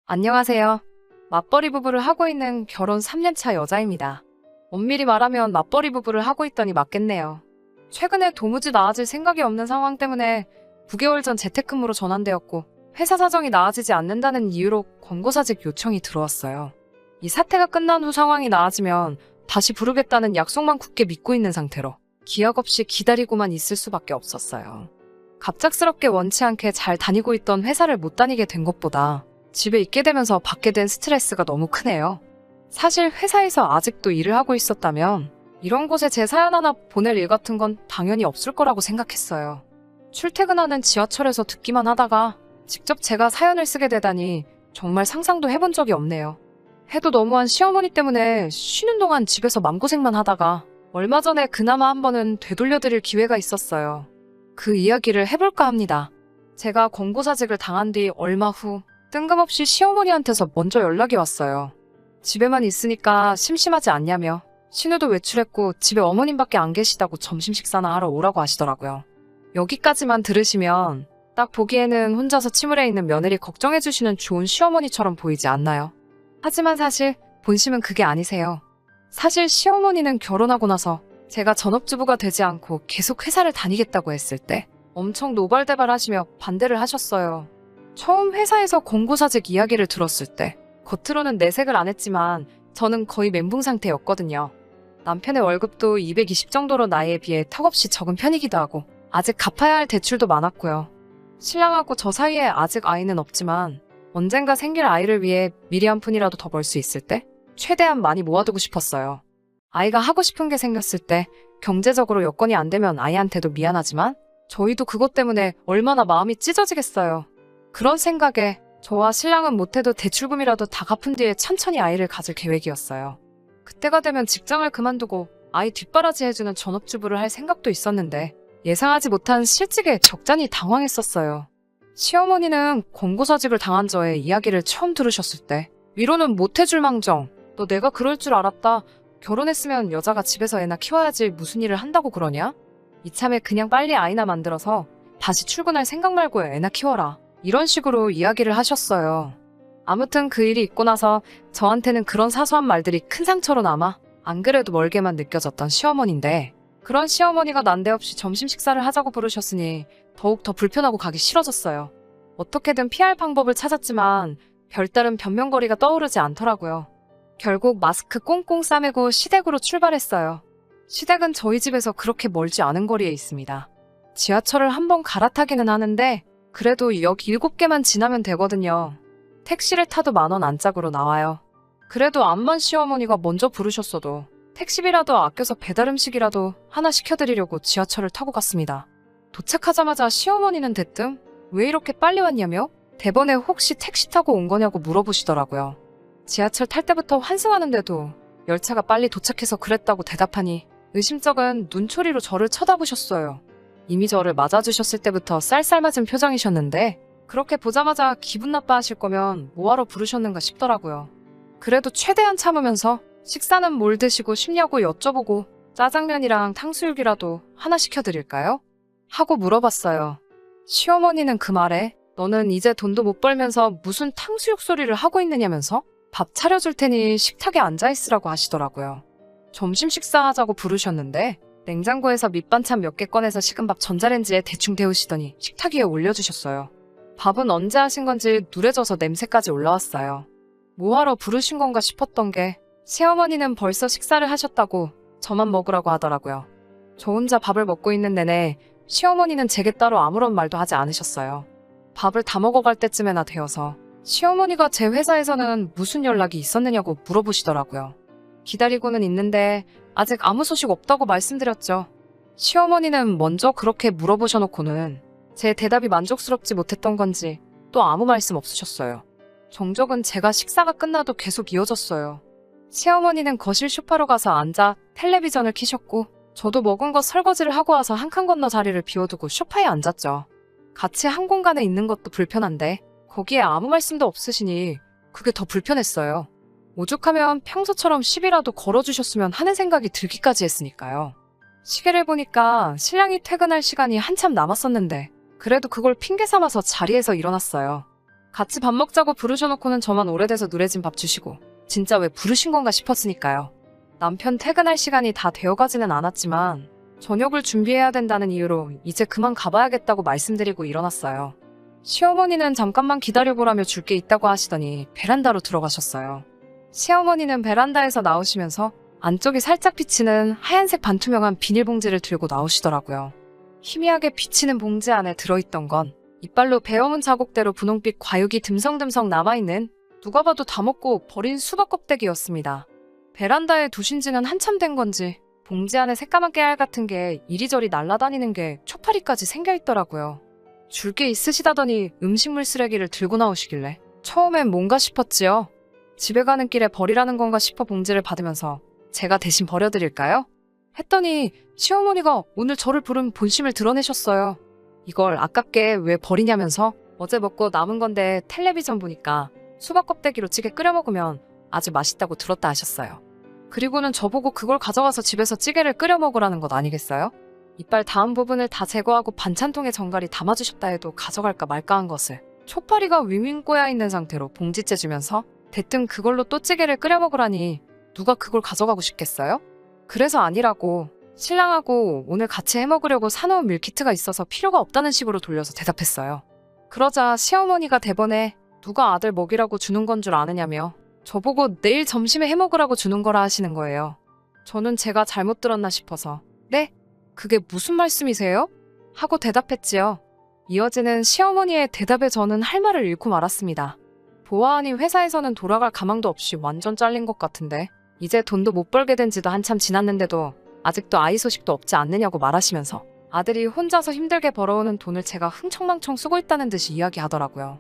안녕하세요. 맞벌이 부부를 하고 있는 결혼 3년차 여자입니다. 엄밀히 말하면 맞벌이 부부를 하고 있더니 맞겠네요. 최근에 도무지 나아질 생각이 없는 상황 때문에 9개월 전 재택근무로 전환되었고 회사 사정이 나아지지 않는다는 이유로 권고사직 요청이 들어왔어요. 이 사태가 끝난 후 상황이 나아지면 다시 부르겠다는 약속만 굳게 믿고 있는 상태로 기약 없이 기다리고만 있을 수밖에 없었어요. 갑작스럽게 원치 않게 잘 다니고 있던 회사를 못 다니게 된 것보다 집에 있게 되면서 받게 된 스트레스가 너무 크네요. 사실 회사에서 아직도 일을 하고 있었다면 이런 곳에 제 사연 하나 보낼 일 같은 건 당연히 없을 거라고 생각했어요. 출퇴근하는 지하철에서 듣기만 하다가 직접 제가 사연을 쓰게 되다니 정말 상상도 해본 적이 없네요. 해도 너무한 시어머니 때문에 쉬는 동안 집에서 맘고생만 하다가 얼마 전에 그나마 한 번은 되돌려드릴 기회가 있었어요. 그 이야기를 해볼까 합니다. 제가 권고사직을 당한 뒤 얼마 후 뜬금없이 시어머니한테서 먼저 연락이 왔어요. 집에만 있으니까 심심하지 않냐며 신우도 외출했고 집에 어머님밖에 안 계시다고 점심 식사나 하러 오라고 하시더라고요. 여기까지만 들으시면 딱 보기에는 혼자서 침울해 있는 며느리 걱정해주시는 좋은 시어머니처럼 보이지 않나요? 하지만 사실 본심은 그게 아니세요. 사실 시어머니는 결혼하고 나서 제가 전업주부가 되지 않고 계속 회사를 다니겠다고 했을 때 엄청 노발대발하시며 반대를 하셨어요. 처음 회사에서 권고사직 이야기를 들었을 때 겉으로는 내색을 안 했지만 저는 거의 멘붕 상태였거든요. 남편의 월급도 220 정도로 나이에 비해 턱없이 적은 편이기도 하고 아직 갚아야 할 대출도 많았고요. 신랑하고 저 사이에 아직 아이는 없지만 언젠가 생길 아이를 위해 미리 한 푼이라도 더 벌 수 있을 때 최대한 많이 모아두고 싶었어요. 아이가 하고 싶은 게 생겼을 때 경제적으로 여건이 안 되면 아이한테도 미안하지만 저희도 그것 때문에 얼마나 마음이 찢어지겠어요. 그런 생각에 저와 신랑은 못해도 대출금이라도 다 갚은 뒤에 천천히 아이를 가질 계획이었어요. 그때가 되면 직장을 그만두고 아이 뒷바라지 해주는 전업주부를 할 생각도 있었는데 예상하지 못한 실직에 적잖이 당황했었어요. 시어머니는 권고사직을 당한 저의 이야기를 처음 들으셨을 때 위로는 못해줄 망정 너 내가 그럴 줄 알았다. 결혼했으면 여자가 집에서 애나 키워야지 무슨 일을 한다고 그러냐? 이참에 그냥 빨리 아이나 만들어서 다시 출근할 생각 말고 애나 키워라. 이런 식으로 이야기를 하셨어요. 아무튼 그 일이 있고 나서 저한테는 그런 사소한 말들이 큰 상처로 남아 안 그래도 멀게만 느껴졌던 시어머니인데 그런 시어머니가 난데없이 점심 식사를 하자고 부르셨으니 더욱 더 불편하고 가기 싫어졌어요. 어떻게든 피할 방법을 찾았지만 별다른 변명거리가 떠오르지 않더라고요. 결국 마스크 꽁꽁 싸매고 시댁으로 출발했어요. 시댁은 저희 집에서 그렇게 멀지 않은 거리에 있습니다. 지하철을 한 번 갈아타기는 하는데 그래도 역 7개만 지나면 되거든요. 택시를 타도 10,000원 안짝으로 나와요. 그래도 암만 시어머니가 먼저 부르셨어도 택시비라도 아껴서 배달음식이라도 하나 시켜드리려고 지하철을 타고 갔습니다. 도착하자마자 시어머니는 대뜸 왜 이렇게 빨리 왔냐며 대번에 혹시 택시 타고 온 거냐고 물어보시더라고요. 지하철 탈 때부터 환승하는데도 열차가 빨리 도착해서 그랬다고 대답하니 의심쩍은 눈초리로 저를 쳐다보셨어요. 이미 저를 맞아주셨을 때부터 쌀쌀맞은 표정이셨는데 그렇게 보자마자 기분 나빠하실 거면 뭐하러 부르셨는가 싶더라고요. 그래도 최대한 참으면서 식사는 뭘 드시고 싶냐고 여쭤보고 짜장면이랑 탕수육이라도 하나 시켜드릴까요? 하고 물어봤어요. 시어머니는 그 말에 너는 이제 돈도 못 벌면서 무슨 탕수육 소리를 하고 있느냐면서 밥 차려줄 테니 식탁에 앉아있으라고 하시더라고요. 점심 식사하자고 부르셨는데 냉장고에서 밑반찬 몇 개 꺼내서 식은 밥 전자레인지에 대충 데우시더니 식탁 위에 올려주셨어요. 밥은 언제 하신 건지 누래져서 냄새까지 올라왔어요. 뭐하러 부르신 건가 싶었던 게 시어머니는 벌써 식사를 하셨다고 저만 먹으라고 하더라고요. 저 혼자 밥을 먹고 있는 내내 시어머니는 제게 따로 아무런 말도 하지 않으셨어요. 밥을 다 먹어갈 때쯤에나 되어서 시어머니가 제 회사에서는 무슨 연락이 있었느냐고 물어보시더라고요. 기다리고는 있는데 아직 아무 소식 없다고 말씀드렸죠. 시어머니는 먼저 그렇게 물어보셔놓고는 제 대답이 만족스럽지 못했던 건지 또 아무 말씀 없으셨어요. 정적은 제가 식사가 끝나도 계속 이어졌어요. 시어머니는 거실 소파로 가서 앉아 텔레비전을 켜셨고 저도 먹은 거 설거지를 하고 와서 한 칸 건너 자리를 비워두고 소파에 앉았죠. 같이 한 공간에 있는 것도 불편한데 거기에 아무 말씀도 없으시니 그게 더 불편했어요. 오죽하면 평소처럼 시비라도 걸어주셨으면 하는 생각이 들기까지 했으니까요. 시계를 보니까 신랑이 퇴근할 시간이 한참 남았었는데 그래도 그걸 핑계 삼아서 자리에서 일어났어요. 같이 밥 먹자고 부르셔놓고는 저만 오래돼서 누래진 밥 주시고 진짜 왜 부르신 건가 싶었으니까요. 남편 퇴근할 시간이 다 되어가지는 않았지만 저녁을 준비해야 된다는 이유로 이제 그만 가봐야겠다고 말씀드리고 일어났어요. 시어머니는 잠깐만 기다려보라며 줄 게 있다고 하시더니 베란다로 들어가셨어요. 시어머니는 베란다에서 나오시면서 안쪽이 살짝 비치는 하얀색 반투명한 비닐봉지를 들고 나오시더라고요. 희미하게 비치는 봉지 안에 들어있던 건 이빨로 베어문 자국대로 분홍빛 과육이 듬성듬성 남아있는 누가 봐도 다 먹고 버린 수박 껍데기였습니다. 베란다에 두신 지는 한참 된 건지 봉지 안에 새까만 깨알 같은 게 이리저리 날아다니는 게 초파리까지 생겨있더라고요. 줄 게 있으시다더니 음식물 쓰레기를 들고 나오시길래 처음엔 뭔가 싶었지요. 집에 가는 길에 버리라는 건가 싶어 봉지를 받으면서 제가 대신 버려드릴까요? 했더니 시어머니가 오늘 저를 부른 본심을 드러내셨어요. 이걸 아깝게 왜 버리냐면서 어제 먹고 남은 건데 텔레비전 보니까 수박 껍데기로 찌개 끓여 먹으면 아주 맛있다고 들었다 하셨어요. 그리고는 저보고 그걸 가져가서 집에서 찌개를 끓여 먹으라는 것 아니겠어요? 이빨 닿은 부분을 다 제거하고 반찬통에 정갈이 담아주셨다 해도 가져갈까 말까 한 것을 초파리가 윙윙 꼬여있는 상태로 봉지째 주면서 대뜸 그걸로 또 찌개를 끓여 먹으라니 누가 그걸 가져가고 싶겠어요? 그래서 아니라고 신랑하고 오늘 같이 해먹으려고 사놓은 밀키트가 있어서 필요가 없다는 식으로 돌려서 대답했어요. 그러자 시어머니가 대번에 누가 아들 먹이라고 주는 건 줄 아느냐며 저보고 내일 점심에 해먹으라고 주는 거라 하시는 거예요. 저는 제가 잘못 들었나 싶어서 네? 그게 무슨 말씀이세요? 하고 대답했지요. 이어지는 시어머니의 대답에 저는 할 말을 잃고 말았습니다. 보아하니 회사에서는 돌아갈 가망도 없이 완전 잘린 것 같은데 이제 돈도 못 벌게 된 지도 한참 지났는데도 아직도 아이 소식도 없지 않느냐고 말하시면서 아들이 혼자서 힘들게 벌어오는 돈을 제가 흥청망청 쓰고 있다는 듯이 이야기하더라고요.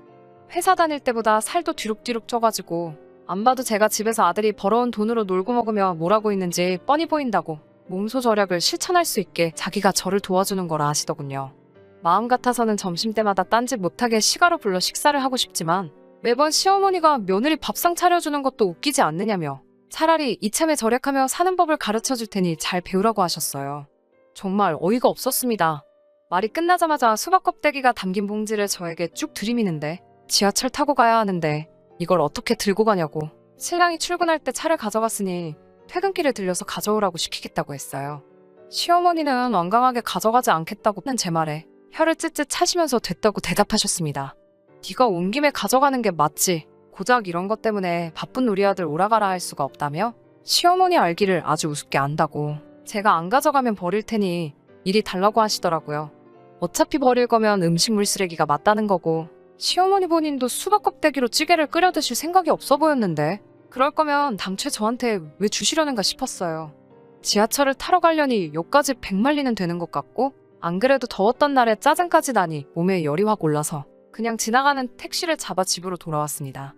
회사 다닐 때보다 살도 뒤룩뒤룩 쪄가지고 안 봐도 제가 집에서 아들이 벌어온 돈으로 놀고 먹으며 뭘 하고 있는지 뻔히 보인다고 몸소 절약을 실천할 수 있게 자기가 저를 도와주는 거라 하시더군요. 마음 같아서는 점심때마다 딴짓 못하게 시가로 불러 식사를 하고 싶지만 매번 시어머니가 며느리 밥상 차려주는 것도 웃기지 않느냐며 차라리 이참에 절약하며 사는 법을 가르쳐줄 테니 잘 배우라고 하셨어요. 정말 어이가 없었습니다. 말이 끝나자마자 수박 껍데기가 담긴 봉지를 저에게 쭉 들이미는데 지하철 타고 가야 하는데 이걸 어떻게 들고 가냐고 신랑이 출근할 때 차를 가져갔으니 퇴근길에 들려서 가져오라고 시키겠다고 했어요. 시어머니는 완강하게 가져가지 않겠다고는 제 말에 혀를 찢찢 차시면서 됐다고 대답하셨습니다. 네가 온 김에 가져가는 게 맞지. 고작 이런 것 때문에 바쁜 우리 아들 오라가라 할 수가 없다며 시어머니 알기를 아주 우습게 안다고 제가 안 가져가면 버릴 테니 이리 달라고 하시더라고요. 어차피 버릴 거면 음식물 쓰레기가 맞다는 거고 시어머니 본인도 수박 껍데기로 찌개를 끓여 드실 생각이 없어 보였는데 그럴 거면 당최 저한테 왜 주시려는가 싶었어요. 지하철을 타러 가려니 여기까지 100마리는 되는 것 같고 안 그래도 더웠던 날에 짜증까지 나니 몸에 열이 확 올라서 그냥 지나가는 택시를 잡아 집으로 돌아왔습니다.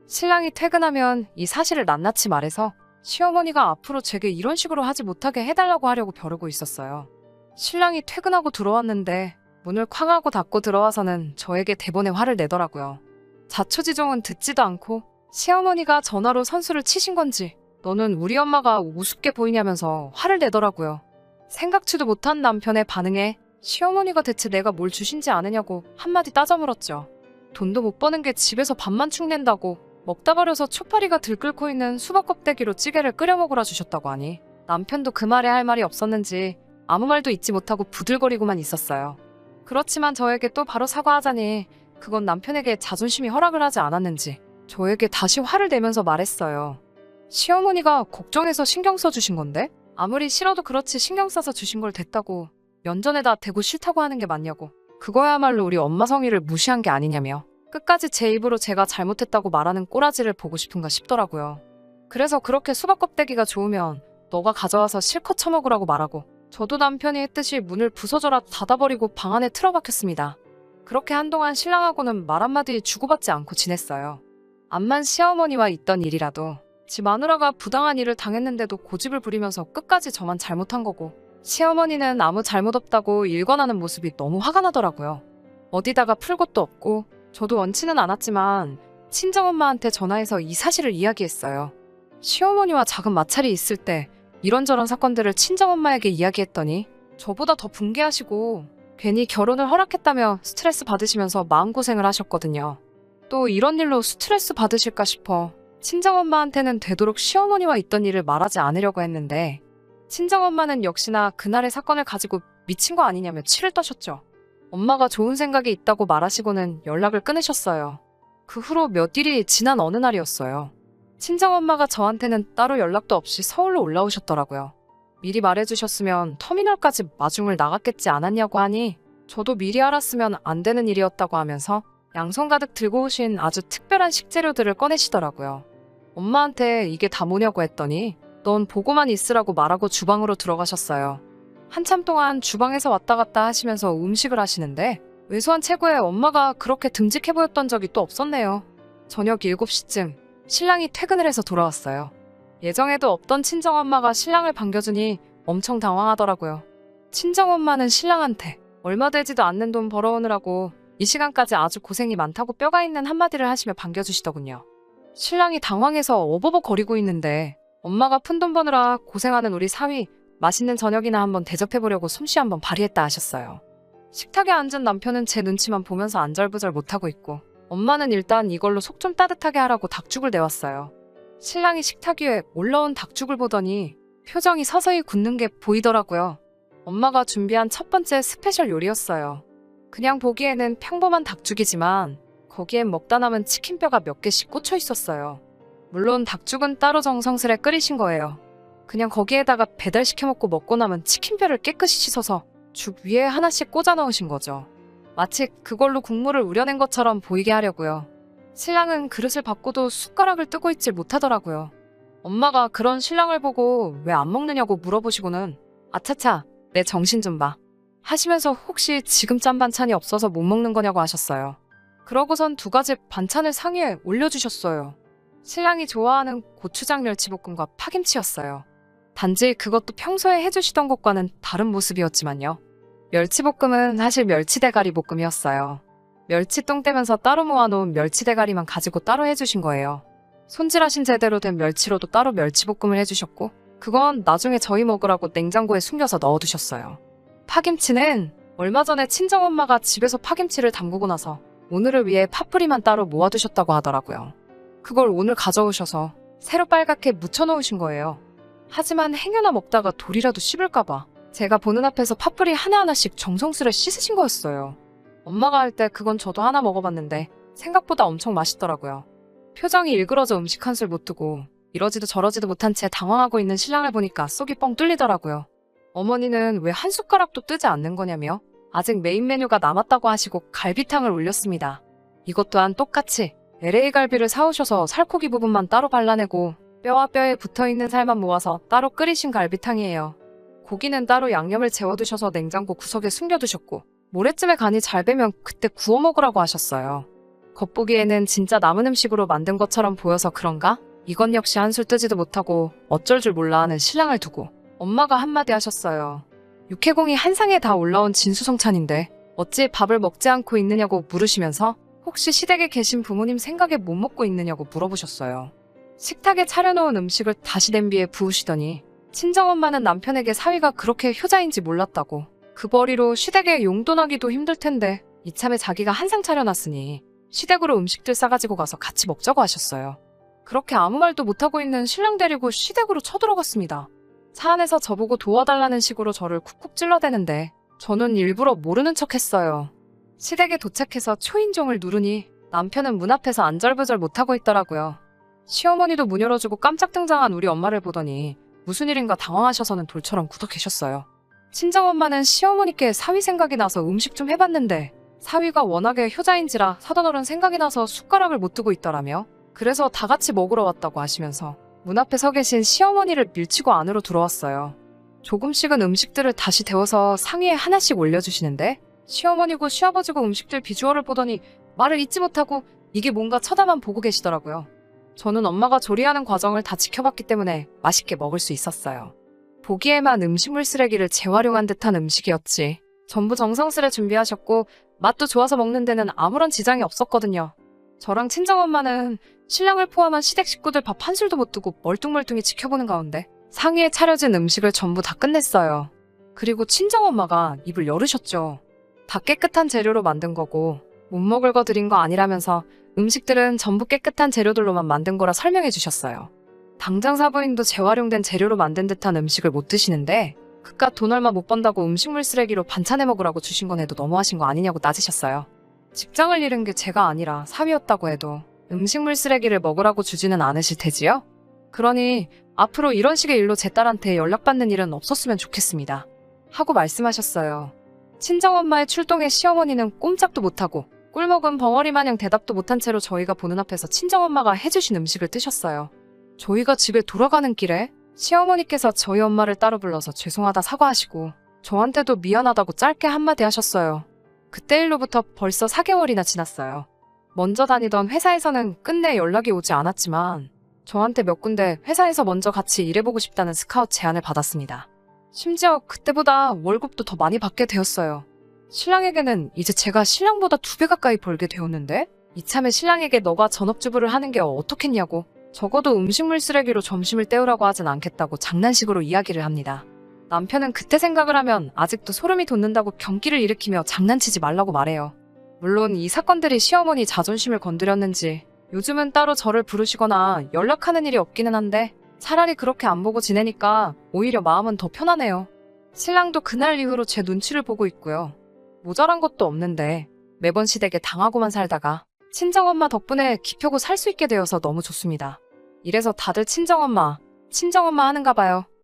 신랑이 퇴근하면 이 사실을 낱낱이 말해서 시어머니가 앞으로 제게 이런 식으로 하지 못하게 해달라고 하려고 벼르고 있었어요. 신랑이 퇴근하고 들어왔는데 문을 쾅 하고 닫고 들어와서는 저에게 대번에 화를 내더라고요. 자초지종은 듣지도 않고 시어머니가 전화로 선수를 치신 건지 너는 우리 엄마가 우습게 보이냐면서 화를 내더라고요. 생각지도 못한 남편의 반응에 시어머니가 대체 내가 뭘 주신지 아느냐고 한마디 따져 물었죠. 돈도 못 버는 게 집에서 밥만 축낸다고 먹다 버려서 초파리가 들끓고 있는 수박 껍데기로 찌개를 끓여 먹으라 주셨다고 하니 남편도 그 말에 할 말이 없었는지 아무 말도 잊지 못하고 부들거리고만 있었어요. 그렇지만 저에게 또 바로 사과하자니 그건 남편에게 자존심이 허락을 하지 않았는지 저에게 다시 화를 내면서 말했어요. 시어머니가 걱정해서 신경 써주신 건데 아무리 싫어도 그렇지 신경 써서 주신 걸 됐다고 면전에다 대고 싫다고 하는 게 맞냐고 그거야말로 우리 엄마 성의를 무시한 게 아니냐며 끝까지 제 입으로 제가 잘못했다고 말하는 꼬라지를 보고 싶은가 싶더라고요. 그래서 그렇게 수박 껍데기가 좋으면 너가 가져와서 실컷 처먹으라고 말하고 저도 남편이 했듯이 문을 부서져라 닫아버리고 방 안에 틀어박혔습니다. 그렇게 한동안 신랑하고는 말 한마디 주고받지 않고 지냈어요. 암만 시어머니와 있던 일이라도 지 마누라가 부당한 일을 당했는데도 고집을 부리면서 끝까지 저만 잘못한 거고 시어머니는 아무 잘못 없다고 일관하는 모습이 너무 화가 나더라고요. 어디다가 풀 곳도 없고 저도 원치는 않았지만 친정엄마한테 전화해서 이 사실을 이야기했어요. 시어머니와 작은 마찰이 있을 때 이런저런 사건들을 친정엄마에게 이야기했더니 저보다 더 붕괴하시고 괜히 결혼을 허락했다며 스트레스 받으시면서 마음고생을 하셨거든요. 또 이런 일로 스트레스 받으실까 싶어 친정엄마한테는 되도록 시어머니와 있던 일을 말하지 않으려고 했는데 친정엄마는 역시나 그날의 사건을 가지고 미친 거 아니냐며 치를 떠셨죠. 엄마가 좋은 생각이 있다고 말하시고는 연락을 끊으셨어요. 그 후로 몇 일이 지난 어느 날이었어요. 친정엄마가 저한테는 따로 연락도 없이 서울로 올라오셨더라고요. 미리 말해주셨으면 터미널까지 마중을 나갔겠지 않았냐고 하니 저도 미리 알았으면 안 되는 일이었다고 하면서 양손 가득 들고 오신 아주 특별한 식재료들을 꺼내시더라고요. 엄마한테 이게 다 뭐냐고 했더니 넌 보고만 있으라고 말하고 주방으로 들어가셨어요. 한참 동안 주방에서 왔다 갔다 하시면서 음식을 하시는데 왜소한 체구에 엄마가 그렇게 듬직해 보였던 적이 또 없었네요. 저녁 7시쯤 신랑이 퇴근을 해서 돌아왔어요. 예정에도 없던 친정엄마가 신랑을 반겨주니 엄청 당황하더라고요. 친정엄마는 신랑한테 얼마 되지도 않는 돈 벌어오느라고 이 시간까지 아주 고생이 많다고 뼈가 있는 한마디를 하시며 반겨주시더군요. 신랑이 당황해서 어버버거리고 있는데 엄마가 푼돈 버느라 고생하는 우리 사위 맛있는 저녁이나 한번 대접해보려고 솜씨 한번 발휘했다 하셨어요. 식탁에 앉은 남편은 제 눈치만 보면서 안절부절 못하고 있고 엄마는 일단 이걸로 속 좀 따뜻하게 하라고 닭죽을 내왔어요. 신랑이 식탁 위에 올라온 닭죽을 보더니 표정이 서서히 굳는 게 보이더라고요. 엄마가 준비한 첫 번째 스페셜 요리였어요. 그냥 보기에는 평범한 닭죽이지만 거기엔 먹다 남은 치킨뼈가 몇 개씩 꽂혀 있었어요. 물론 닭죽은 따로 정성스레 끓이신 거예요. 그냥 거기에다가 배달시켜 먹고 남은 치킨뼈를 깨끗이 씻어서 죽 위에 하나씩 꽂아 넣으신 거죠. 마치 그걸로 국물을 우려낸 것처럼 보이게 하려고요. 신랑은 그릇을 받고도 숟가락을 뜨고 있질 못하더라고요. 엄마가 그런 신랑을 보고 왜 안 먹느냐고 물어보시고는 아차차 내 정신 좀 봐 하시면서 혹시 지금 짠 반찬이 없어서 못 먹는 거냐고 하셨어요. 그러고선 2가지 반찬을 상위에 올려주셨어요. 신랑이 좋아하는 고추장 멸치볶음과 파김치였어요. 단지 그것도 평소에 해주시던 것과는 다른 모습이었지만요. 멸치볶음은 사실 멸치대가리 볶음이었어요. 멸치 똥 떼면서 따로 모아놓은 멸치대가리만 가지고 따로 해주신 거예요. 손질하신 제대로 된 멸치로도 따로 멸치볶음을 해주셨고 그건 나중에 저희 먹으라고 냉장고에 숨겨서 넣어두셨어요. 파김치는 얼마 전에 친정엄마가 집에서 파김치를 담그고 나서 오늘을 위해 파뿌리만 따로 모아두셨다고 하더라고요. 그걸 오늘 가져오셔서 새로 빨갛게 묻혀놓으신 거예요. 하지만 행여나 먹다가 돌이라도 씹을까봐 제가 보는 앞에서 파뿌리 하나하나씩 정성스레 씻으신 거였어요. 엄마가 할 때 그건 저도 하나 먹어봤는데 생각보다 엄청 맛있더라고요. 표정이 일그러져 음식 한술 못 두고 이러지도 저러지도 못한 채 당황하고 있는 신랑을 보니까 속이 뻥 뚫리더라고요. 어머니는 왜 한 숟가락도 뜨지 않는 거냐며 아직 메인 메뉴가 남았다고 하시고 갈비탕을 올렸습니다. 이것 또한 똑같이 LA 갈비를 사오셔서 살코기 부분만 따로 발라내고 뼈와 뼈에 붙어있는 살만 모아서 따로 끓이신 갈비탕이에요. 고기는 따로 양념을 재워두셔서 냉장고 구석에 숨겨두셨고 모레쯤에 간이 잘 배면 그때 구워 먹으라고 하셨어요. 겉보기에는 진짜 남은 음식으로 만든 것처럼 보여서 그런가? 이건 역시 한술 뜨지도 못하고 어쩔 줄 몰라 하는 신랑을 두고 엄마가 한마디 하셨어요. 육해공이 한 상에 다 올라온 진수성찬인데 어찌 밥을 먹지 않고 있느냐고 물으시면서 혹시 시댁에 계신 부모님 생각에 못 먹고 있느냐고 물어보셨어요. 식탁에 차려놓은 음식을 다시 냄비에 부으시더니 친정엄마는 남편에게 사위가 그렇게 효자인지 몰랐다고 그 벌이로 시댁에 용돈하기도 힘들 텐데 이참에 자기가 한 상 차려놨으니 시댁으로 음식들 싸가지고 가서 같이 먹자고 하셨어요. 그렇게 아무 말도 못하고 있는 신랑 데리고 시댁으로 쳐들어갔습니다. 차 안에서 저보고 도와달라는 식으로 저를 쿡쿡 찔러대는데 저는 일부러 모르는 척 했어요. 시댁에 도착해서 초인종을 누르니 남편은 문 앞에서 안절부절 못하고 있더라고요. 시어머니도 문 열어주고 깜짝 등장한 우리 엄마를 보더니 무슨 일인가 당황하셔서는 돌처럼 굳어 계셨어요. 친정엄마는 시어머니께 사위 생각이 나서 음식 좀 해봤는데 사위가 워낙에 효자인지라 사돈어른 생각이 나서 숟가락을 못 두고 있더라며 그래서 다 같이 먹으러 왔다고 하시면서 문 앞에 서 계신 시어머니를 밀치고 안으로 들어왔어요. 조금씩은 음식들을 다시 데워서 상위에 하나씩 올려주시는데 시어머니고 시아버지고 음식들 비주얼을 보더니 말을 잇지 못하고 이게 뭔가 쳐다만 보고 계시더라고요. 저는 엄마가 조리하는 과정을 다 지켜봤기 때문에 맛있게 먹을 수 있었어요. 보기에만 음식물 쓰레기를 재활용한 듯한 음식이었지. 전부 정성스레 준비하셨고 맛도 좋아서 먹는 데는 아무런 지장이 없었거든요. 저랑 친정엄마는 신랑을 포함한 시댁 식구들 밥 한 술도 못 두고 멀뚱멀뚱히 지켜보는 가운데 상위에 차려진 음식을 전부 다 끝냈어요. 그리고 친정엄마가 입을 열으셨죠. 다 깨끗한 재료로 만든 거고 못 먹을 거 드린 거 아니라면서 음식들은 전부 깨끗한 재료들로만 만든 거라 설명해 주셨어요. 당장 사부인도 재활용된 재료로 만든 듯한 음식을 못 드시는데 그깟 돈 얼마 못 번다고 음식물 쓰레기로 반찬해 먹으라고 주신 건 해도 너무하신 거 아니냐고 따지셨어요. 직장을 잃은 게 제가 아니라 사위였다고 해도 음식물 쓰레기를 먹으라고 주지는 않으실 테지요? 그러니 앞으로 이런 식의 일로 제 딸한테 연락받는 일은 없었으면 좋겠습니다. 하고 말씀하셨어요. 친정엄마의 출동에 시어머니는 꼼짝도 못하고 꿀먹은 벙어리 마냥 대답도 못한 채로 저희가 보는 앞에서 친정엄마가 해주신 음식을 뜨셨어요. 저희가 집에 돌아가는 길에 시어머니께서 저희 엄마를 따로 불러서 죄송하다 사과하시고 저한테도 미안하다고 짧게 한마디 하셨어요. 그때 일로부터 벌써 4개월이나 지났어요. 먼저 다니던 회사에서는 끝내 연락이 오지 않았지만 저한테 몇 군데 회사에서 먼저 같이 일해보고 싶다는 스카웃 제안을 받았습니다. 심지어 그때보다 월급도 더 많이 받게 되었어요. 신랑에게는 이제 제가 신랑보다 2배 가까이 벌게 되었는데 이참에 신랑에게 너가 전업주부를 하는 게 어떻겠냐고 적어도 음식물 쓰레기로 점심을 때우라고 하진 않겠다고 장난식으로 이야기를 합니다. 남편은 그때 생각을 하면 아직도 소름이 돋는다고 경기를 일으키며 장난치지 말라고 말해요. 물론 이 사건들이 시어머니 자존심을 건드렸는지 요즘은 따로 저를 부르시거나 연락하는 일이 없기는 한데 차라리 그렇게 안 보고 지내니까 오히려 마음은 더 편하네요. 신랑도 그날 이후로 제 눈치를 보고 있고요. 모자란 것도 없는데 매번 시댁에 당하고만 살다가 친정엄마 덕분에 기펴고 살 수 있게 되어서 너무 좋습니다. 이래서 다들 친정엄마 하는가 봐요.